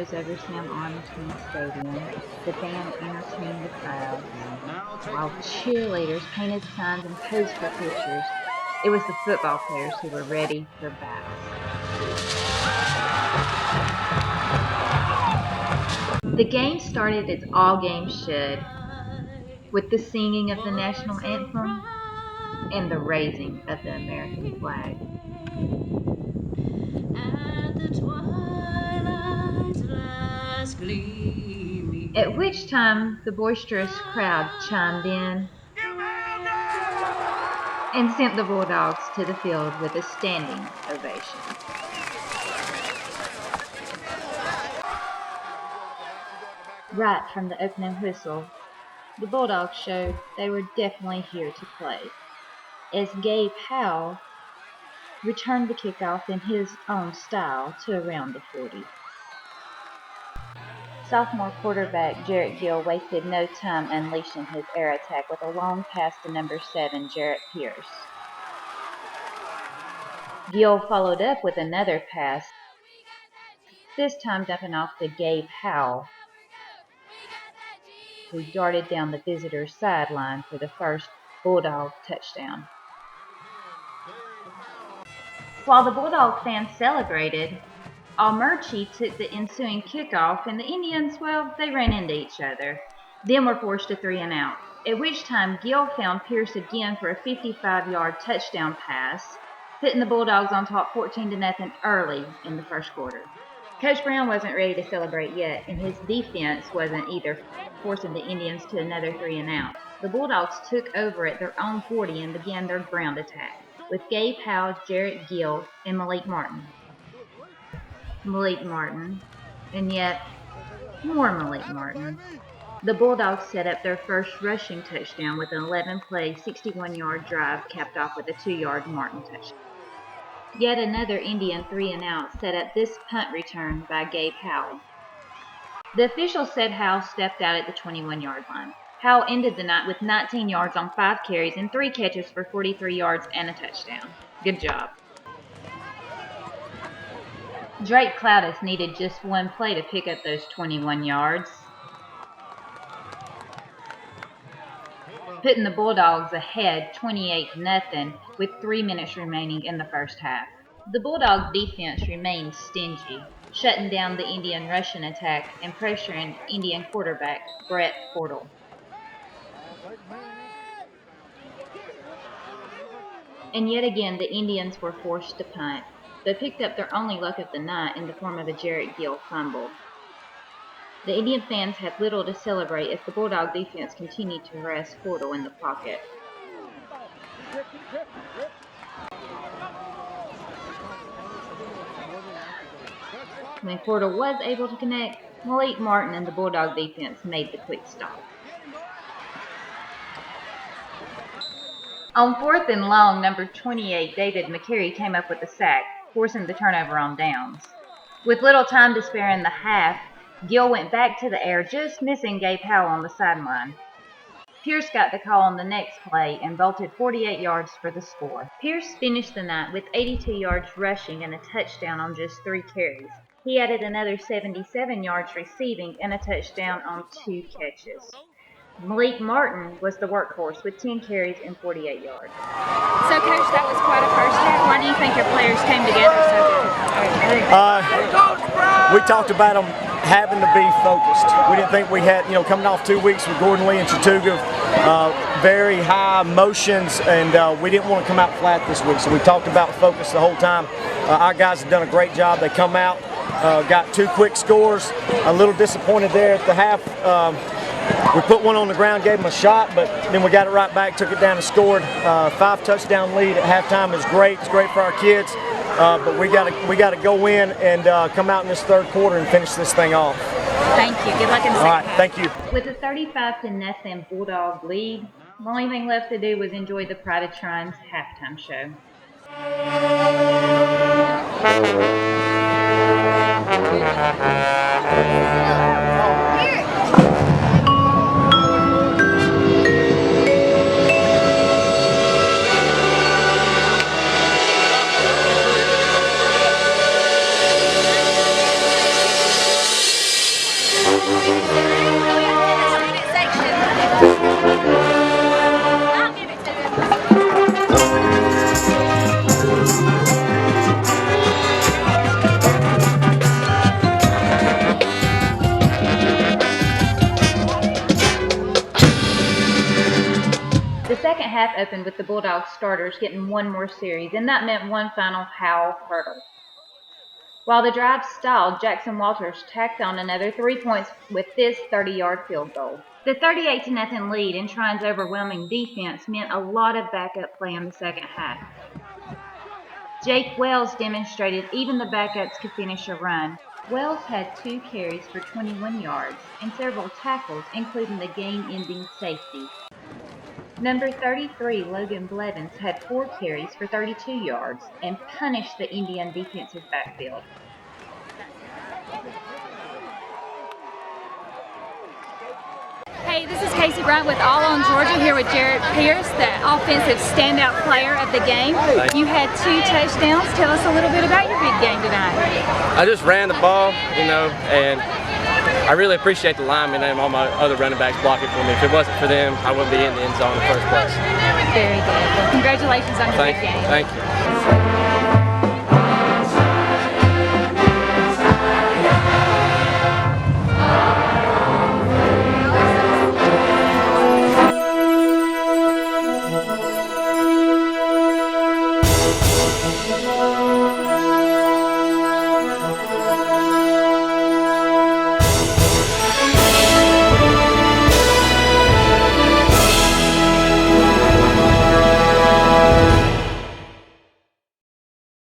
rose over Sam Armuchee Stadium. The band entertained the crowd, while cheerleaders painted signs and posed for pictures. It was the football players who were ready for battle. The game started as all games should, with the singing of the national anthem and the raising of the American flag. At which time the boisterous crowd chimed in and sent the Bulldogs to the field with a standing ovation. Right from the opening whistle, the Bulldogs showed they were definitely here to play, as Gabe Howell returned the kickoff in his own style to around the 40. Sophomore quarterback Jarrett Gill wasted no time unleashing his air attack with a long pass to number 7, Jarrett Pierce. Gill followed up with another pass, this time dumping off to Gabe Howell, who darted down the visitor's sideline for the first Bulldog touchdown. While the Bulldog fans celebrated, Armuchee took the ensuing kickoff, and the Indians, well, they ran into each other, then were forced to 3 and out, at which time Gill found Pierce again for a 55-yard touchdown pass, putting the Bulldogs on top 14-0 early in the first quarter. Coach Brown wasn't ready to celebrate yet, and his defense wasn't either, forcing the Indians to another 3 and out. The Bulldogs took over at their own 40 and began their ground attack, with Gabe Howell, Jarrett Gill, and Malik Martin, and yet more Malik Martin. The Bulldogs set up their first rushing touchdown with an 11-play, 61-yard drive capped off with a 2-yard Martin touchdown. Yet another Indian 3 and out set up this punt return by Gabe Howell. The official said Howell stepped out at the 21-yard line. Howell ended the night with 19 yards on 5 carries and 3 catches for 43 yards and a touchdown. Good job. Drake Cloudis needed just one play to pick up those 21 yards, putting the Bulldogs ahead 28-0 with 3 minutes remaining in the first half. The Bulldog defense remained stingy, shutting down the Indian rushing attack and pressuring Indian quarterback Brett Portal. And yet again, the Indians were forced to punt, but picked up their only luck of the night in the form of a Jarrett Gill fumble. The Indian fans had little to celebrate as the Bulldog defense continued to harass Portal in the pocket. When Portal was able to connect, Malik Martin and the Bulldog defense made the quick stop. On 4th and long, number 28, David McCary came up with a sack, forcing the turnover on downs. With little time to spare in the half, Gill went back to the air, just missing Gabe Howell on the sideline. Pierce got the call on the next play and bolted 48 yards for the score. Pierce finished the night with 82 yards rushing and a touchdown on just 3 carries. He added another 77 yards receiving and a touchdown on 2 catches. Malik Martin was the workhorse with 10 carries and 48 yards. So, Coach, that was quite a first half. Why do you think your players came together so good? We talked about them having to be focused. We didn't think we had, coming off 2 weeks with Gordon Lee and Chattooga, very high emotions, and we didn't want to come out flat this week. So we talked about focus the whole time. Our guys have done a great job. They come out, got 2 quick scores. A little disappointed there at the half. We put one on the ground, gave them a shot, but then we got it right back, took it down and scored. 5 touchdown lead at halftime is great. It's great for our kids, but we got to go in and come out in this 3rd quarter and finish this thing off. Thank you. Good luck in the second half. All right, thank you. With a 35-0 Bulldog lead, the only thing left to do was enjoy the Pride of Trion's halftime show. second half opened with the Bulldogs starters getting one more series, and that meant one final Howell hurdle. While the drive stalled, Jackson Walters tacked on another 3 points with this 30-yard field goal. The 38-0 lead and Trion's overwhelming defense meant a lot of backup play in the second half. Jake Wells demonstrated even the backups could finish a run. Wells had 2 carries for 21 yards and several tackles, including the game-ending safety. Number 33, Logan Blevins, had 4 carries for 32 yards and punished the Indian defensive backfield. Hey, this is Casey Bryant with All on Georgia here with Jarrett Pierce, the offensive standout player of the game. You had 2 touchdowns. Tell us a little bit about your big game tonight. I just ran the ball, and I really appreciate the linemen and all my other running backs blocking for me. If it wasn't for them, I wouldn't be in the end zone in the first place. Very good. Well, congratulations on your big game. Thank you.